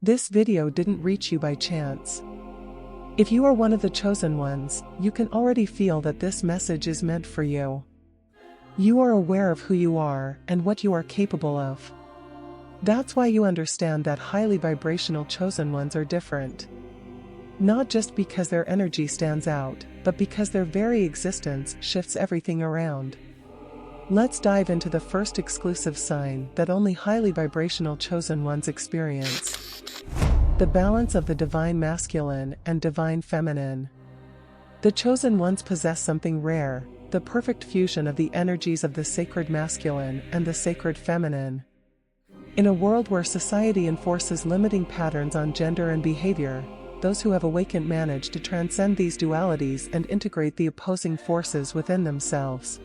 This video didn't reach you by chance. If you are one of the chosen ones, you can already feel that this message is meant for you. You are aware of who you are and what you are capable of. That's why you understand that highly vibrational chosen ones are different. Not just because their energy stands out, but because their very existence shifts everything around. Let's dive into the first exclusive sign that only highly vibrational chosen ones experience. The balance of the divine masculine and divine feminine. The chosen ones possess something rare, the perfect fusion of the energies of the sacred masculine and the sacred feminine. In a world where society enforces limiting patterns on gender and behavior, those who have awakened manage to transcend these dualities and integrate the opposing forces within themselves.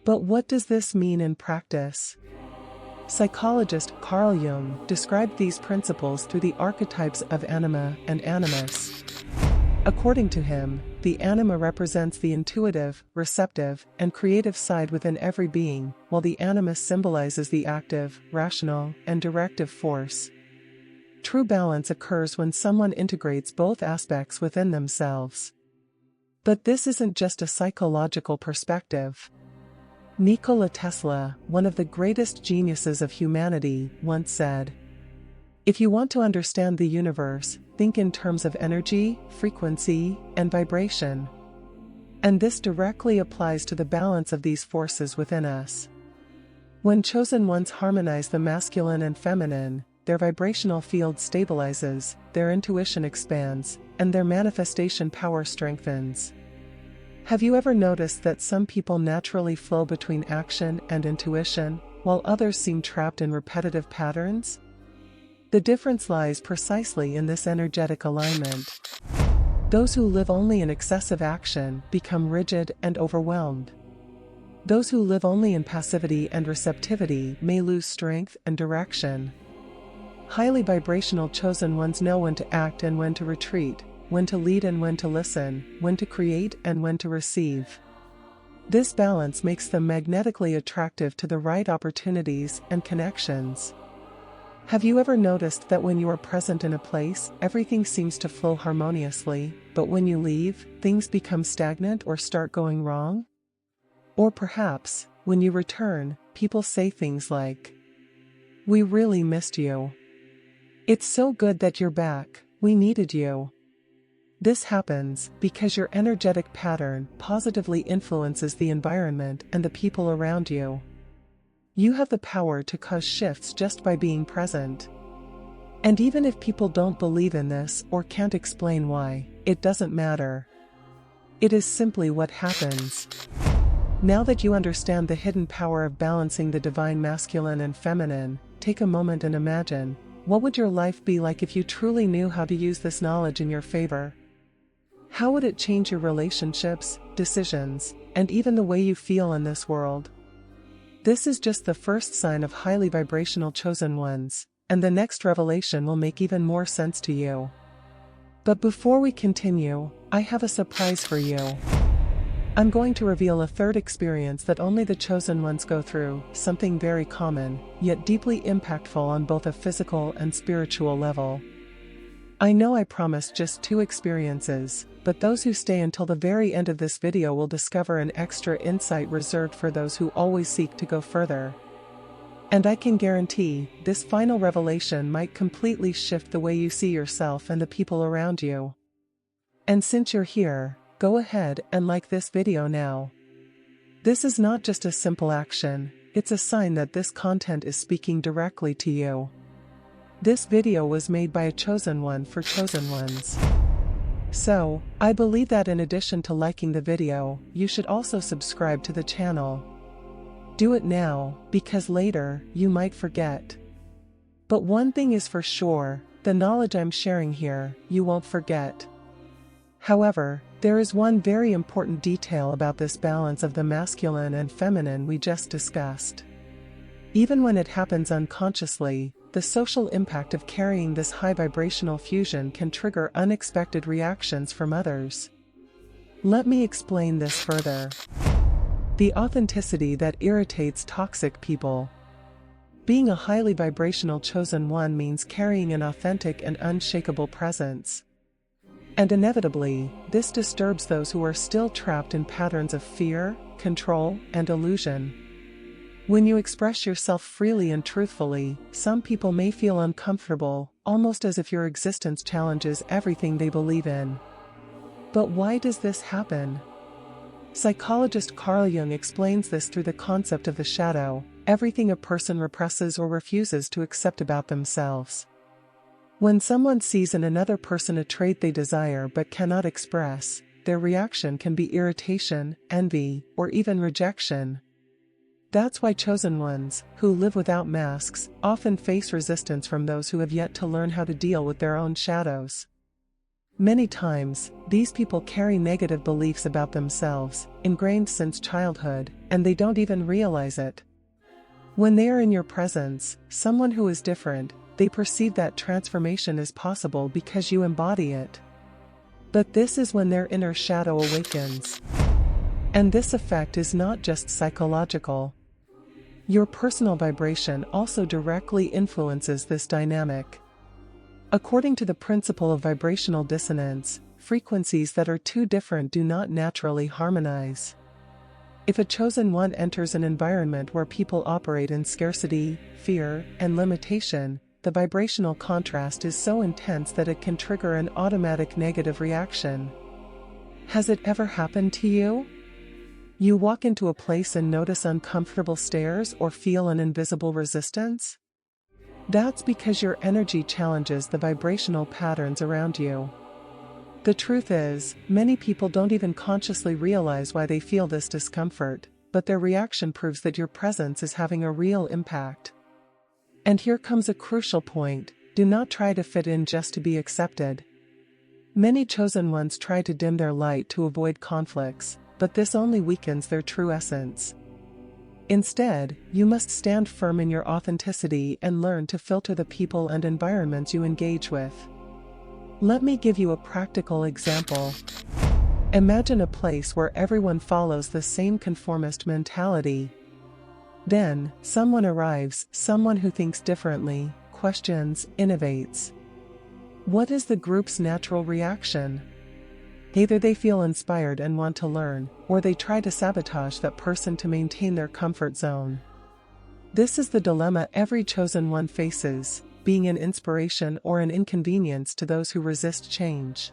But what does this mean in practice? Psychologist Carl Jung described these principles through the archetypes of anima and animus. According to him, the anima represents the intuitive, receptive, and creative side within every being, while the animus symbolizes the active, rational, and directive force. True balance occurs when someone integrates both aspects within themselves. But this isn't just a psychological perspective. Nikola Tesla, one of the greatest geniuses of humanity, once said, "If you want to understand the universe, think in terms of energy, frequency, and vibration." And this directly applies to the balance of these forces within us. When chosen ones harmonize the masculine and feminine, their vibrational field stabilizes, their intuition expands, and their manifestation power strengthens. Have you ever noticed that some people naturally flow between action and intuition, while others seem trapped in repetitive patterns? The difference lies precisely in this energetic alignment. Those who live only in excessive action become rigid and overwhelmed. Those who live only in passivity and receptivity may lose strength and direction. Highly vibrational chosen ones know when to act and when to retreat, when to lead and when to listen, when to create and when to receive. This balance makes them magnetically attractive to the right opportunities and connections. Have you ever noticed that when you are present in a place, everything seems to flow harmoniously, but when you leave, things become stagnant or start going wrong? Or perhaps, when you return, people say things like, "We really missed you. It's so good that you're back, we needed you." This happens because your energetic pattern positively influences the environment and the people around you. You have the power to cause shifts just by being present. And even if people don't believe in this or can't explain why, it doesn't matter. It is simply what happens. Now that you understand the hidden power of balancing the divine masculine and feminine, take a moment and imagine, what would your life be like if you truly knew how to use this knowledge in your favor? How would it change your relationships, decisions, and even the way you feel in this world? This is just the first sign of highly vibrational chosen ones, and the next revelation will make even more sense to you. But before we continue, I have a surprise for you. I'm going to reveal a third experience that only the chosen ones go through, something very common, yet deeply impactful on both a physical and spiritual level. I know I promised just 2 experiences, but those who stay until the very end of this video will discover an extra insight reserved for those who always seek to go further. And I can guarantee, this final revelation might completely shift the way you see yourself and the people around you. And since you're here, go ahead and like this video now. This is not just a simple action, it's a sign that this content is speaking directly to you. This video was made by a chosen one for chosen ones. So, I believe that in addition to liking the video, you should also subscribe to the channel. Do it now, because later, you might forget. But one thing is for sure, the knowledge I'm sharing here, you won't forget. However, there is one very important detail about this balance of the masculine and feminine we just discussed. Even when it happens unconsciously, the social impact of carrying this high vibrational fusion can trigger unexpected reactions from others. Let me explain this further. The authenticity that irritates toxic people. Being a highly vibrational chosen one means carrying an authentic and unshakable presence. And inevitably, this disturbs those who are still trapped in patterns of fear, control, and illusion. When you express yourself freely and truthfully, some people may feel uncomfortable, almost as if your existence challenges everything they believe in. But why does this happen? Psychologist Carl Jung explains this through the concept of the shadow, everything a person represses or refuses to accept about themselves. When someone sees in another person a trait they desire but cannot express, their reaction can be irritation, envy, or even rejection. That's why chosen ones, who live without masks, often face resistance from those who have yet to learn how to deal with their own shadows. Many times, these people carry negative beliefs about themselves, ingrained since childhood, and they don't even realize it. When they are in your presence, someone who is different, they perceive that transformation is possible because you embody it. But this is when their inner shadow awakens. And this effect is not just psychological. Your personal vibration also directly influences this dynamic. According to the principle of vibrational dissonance, frequencies that are too different do not naturally harmonize. If a chosen one enters an environment where people operate in scarcity, fear, and limitation, the vibrational contrast is so intense that it can trigger an automatic negative reaction. Has it ever happened to you? You walk into a place and notice uncomfortable stares or feel an invisible resistance? That's because your energy challenges the vibrational patterns around you. The truth is, many people don't even consciously realize why they feel this discomfort, but their reaction proves that your presence is having a real impact. And here comes a crucial point: do not try to fit in just to be accepted. Many chosen ones try to dim their light to avoid conflicts, but this only weakens their true essence. Instead, you must stand firm in your authenticity and learn to filter the people and environments you engage with. Let me give you a practical example. Imagine a place where everyone follows the same conformist mentality. Then, someone arrives, someone who thinks differently, questions, innovates. What is the group's natural reaction? Either they feel inspired and want to learn, or they try to sabotage that person to maintain their comfort zone. This is the dilemma every chosen one faces, being an inspiration or an inconvenience to those who resist change.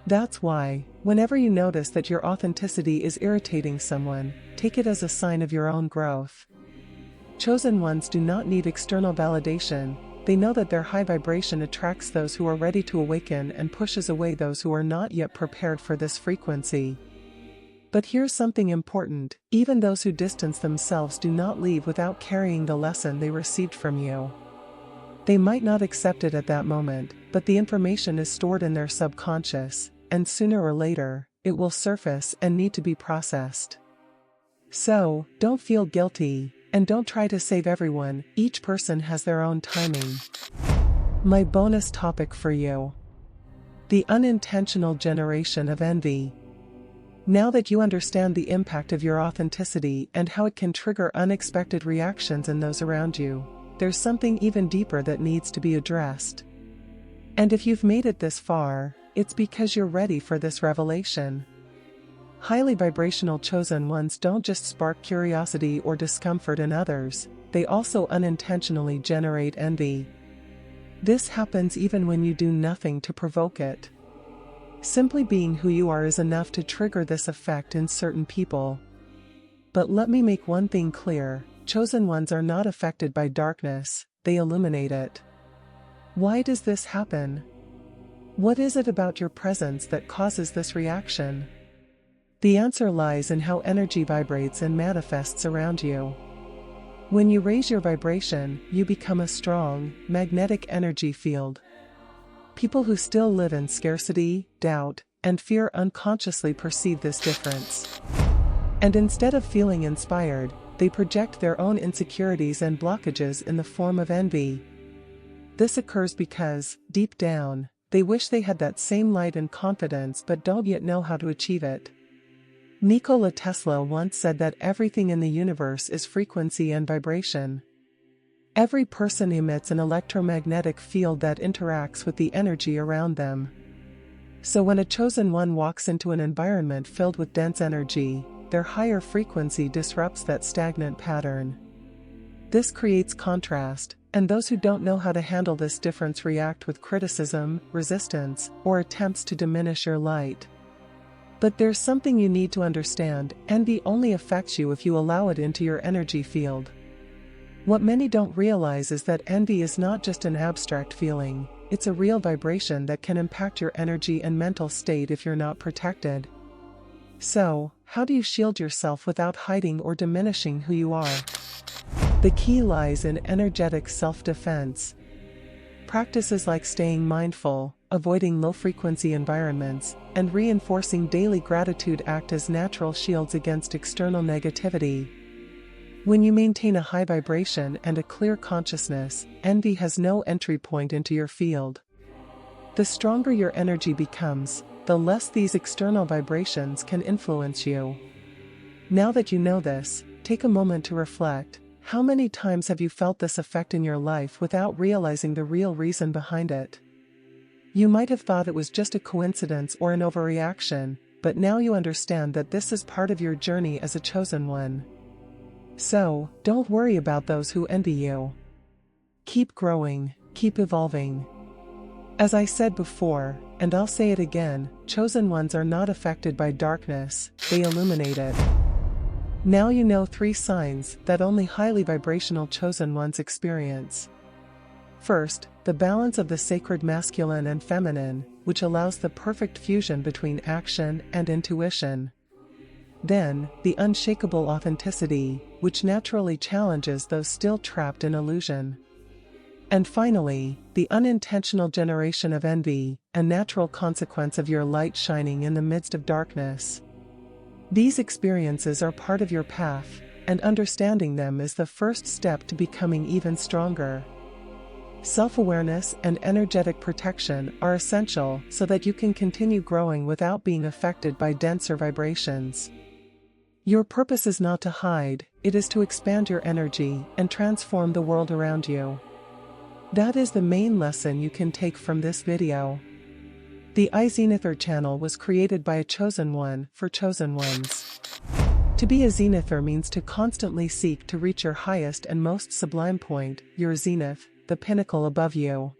That's why, whenever you notice that your authenticity is irritating someone, take it as a sign of your own growth. Chosen ones do not need external validation. They know that their high vibration attracts those who are ready to awaken and pushes away those who are not yet prepared for this frequency. But here's something important: even those who distance themselves do not leave without carrying the lesson they received from you. They might not accept it at that moment, but the information is stored in their subconscious, and sooner or later, it will surface and need to be processed. So, don't feel guilty, and don't try to save everyone. Each person has their own timing. My bonus topic for you: the unintentional generation of envy. Now that you understand the impact of your authenticity and how it can trigger unexpected reactions in those around you, there's something even deeper that needs to be addressed. And if you've made it this far, it's because you're ready for this revelation. Highly vibrational chosen ones don't just spark curiosity or discomfort in others, they also unintentionally generate envy. This happens even when you do nothing to provoke it. Simply being who you are is enough to trigger this effect in certain people. But let me make one thing clear: chosen ones are not affected by darkness, they illuminate it. Why does this happen? What is it about your presence that causes this reaction? The answer lies in how energy vibrates and manifests around you. When you raise your vibration, you become a strong, magnetic energy field. People who still live in scarcity, doubt, and fear unconsciously perceive this difference. And instead of feeling inspired, they project their own insecurities and blockages in the form of envy. This occurs because, deep down, they wish they had that same light and confidence but don't yet know how to achieve it. Nikola Tesla once said that everything in the universe is frequency and vibration. Every person emits an electromagnetic field that interacts with the energy around them. So when a chosen one walks into an environment filled with dense energy, their higher frequency disrupts that stagnant pattern. This creates contrast, and those who don't know how to handle this difference react with criticism, resistance, or attempts to diminish your light. But there's something you need to understand: envy only affects you if you allow it into your energy field. What many don't realize is that envy is not just an abstract feeling, it's a real vibration that can impact your energy and mental state if you're not protected. So, how do you shield yourself without hiding or diminishing who you are? The key lies in energetic self-defense. Practices like staying mindful, avoiding low-frequency environments, and reinforcing daily gratitude act as natural shields against external negativity. When you maintain a high vibration and a clear consciousness, envy has no entry point into your field. The stronger your energy becomes, the less these external vibrations can influence you. Now that you know this, take a moment to reflect. How many times have you felt this effect in your life without realizing the real reason behind it? You might have thought it was just a coincidence or an overreaction, but now you understand that this is part of your journey as a chosen one. So, don't worry about those who envy you. Keep growing, keep evolving. As I said before, and I'll say it again, chosen ones are not affected by darkness, they illuminate it. Now you know 3 signs that only highly vibrational chosen ones experience. First, the balance of the sacred masculine and feminine, which allows the perfect fusion between action and intuition. Then, the unshakable authenticity, which naturally challenges those still trapped in illusion. And finally, the unintentional generation of envy, a natural consequence of your light shining in the midst of darkness. These experiences are part of your path, and understanding them is the first step to becoming even stronger. Self-awareness and energetic protection are essential so that you can continue growing without being affected by denser vibrations. Your purpose is not to hide, it is to expand your energy and transform the world around you. That is the main lesson you can take from this video. The Zenither channel was created by a chosen one for chosen ones. To be a Zenither means to constantly seek to reach your highest and most sublime point, your zenith, the pinnacle above you.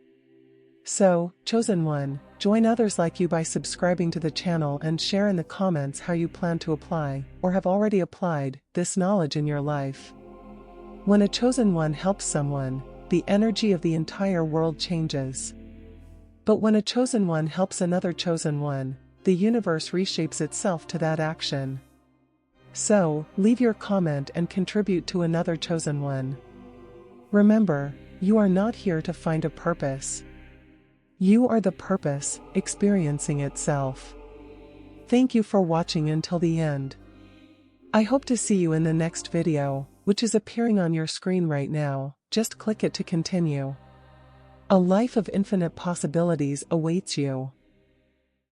So, chosen one, join others like you by subscribing to the channel and share in the comments how you plan to apply, or have already applied, this knowledge in your life. When a chosen one helps someone, the energy of the entire world changes. But when a chosen one helps another chosen one, the universe reshapes itself to that action. So, leave your comment and contribute to another chosen one. Remember, you are not here to find a purpose. You are the purpose, experiencing itself. Thank you for watching until the end. I hope to see you in the next video, which is appearing on your screen right now. Just click it to continue. A life of infinite possibilities awaits you.